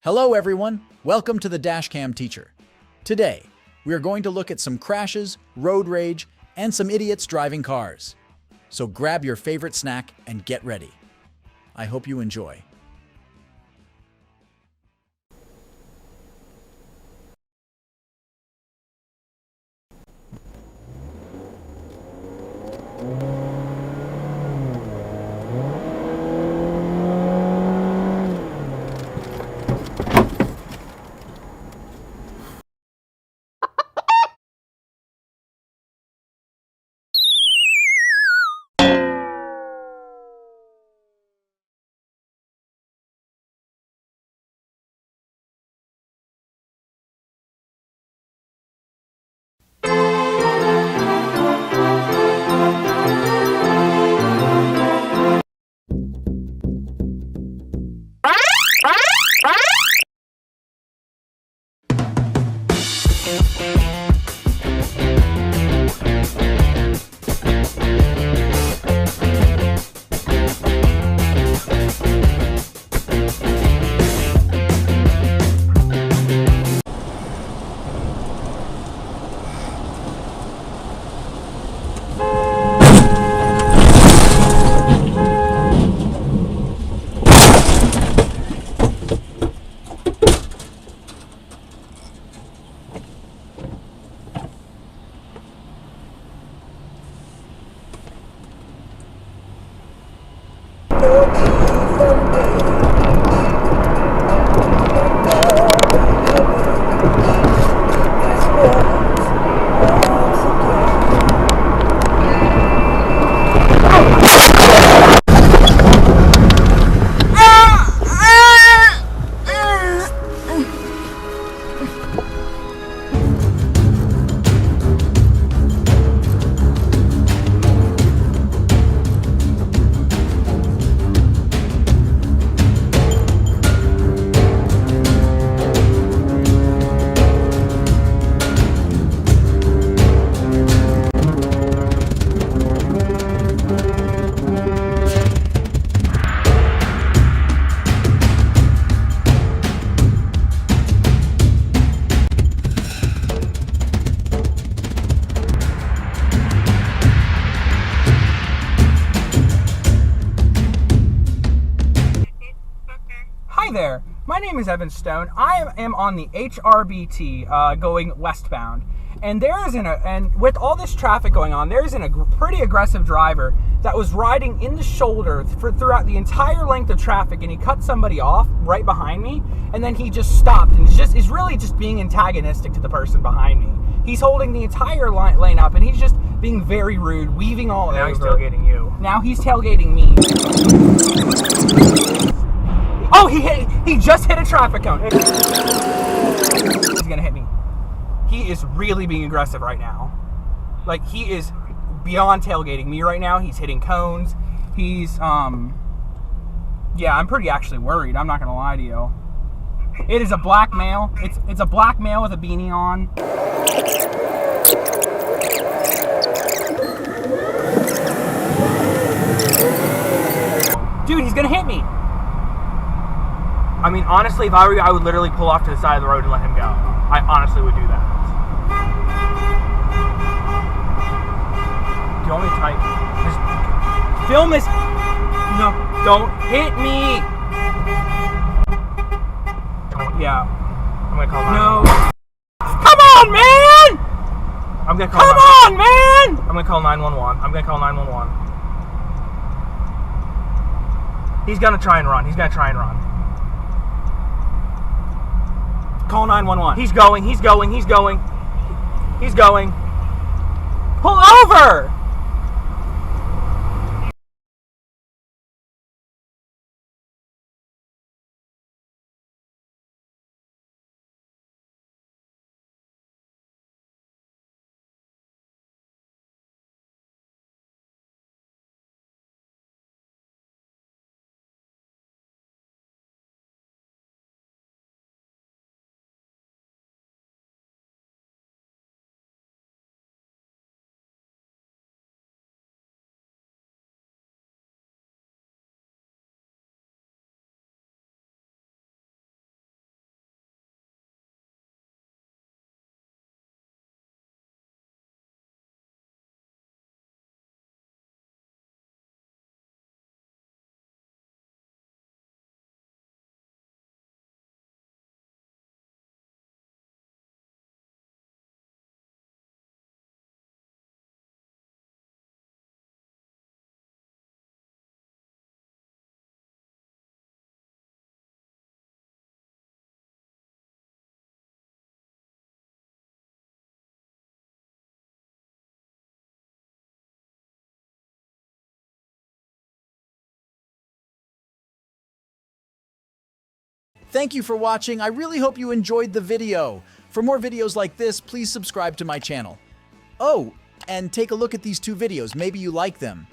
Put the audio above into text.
Hello everyone, welcome to the DASHCAM teacher. Today, we are going to look at some crashes, road rage, and some idiots driving cars. So grab your favorite snack and get ready. I hope you enjoy. Hi there, my name is Evan Stone. I am on the HRBT going westbound, and with all this traffic going on, there is a pretty aggressive driver that was riding in the shoulder throughout the entire length of traffic, and he cut somebody off right behind me, and then he just stopped and is really just being antagonistic to the person behind me. He's holding the entire lane up, and he's just being very rude, weaving all over. Now he's tailgating you. Now he's tailgating me. Oh, he just hit a traffic cone. He's gonna hit me. He is really being aggressive right now. Like, he is beyond tailgating me right now. He's hitting cones. He's, yeah, I'm pretty actually worried. I'm not gonna lie to you. It is a black male. It's a black male with a beanie on. Dude, he's gonna hit me. I mean, honestly, if I were you, I would literally pull off to the side of the road and let him go. I honestly would do that. Do you want me to type? Just film this. No, don't hit me. Yeah. I'm gonna call 911. No. Come on, man! I'm gonna call. Come on, man! I'm gonna call 911. I'm gonna call 911. He's gonna try and run. He's gonna try and run. Call 911. He's going. He's going. He's going. He's going. Pull over! Thank you for watching. I really hope you enjoyed the video. For more videos like this, please subscribe to my channel. Oh, and take a look at these two videos. Maybe you like them.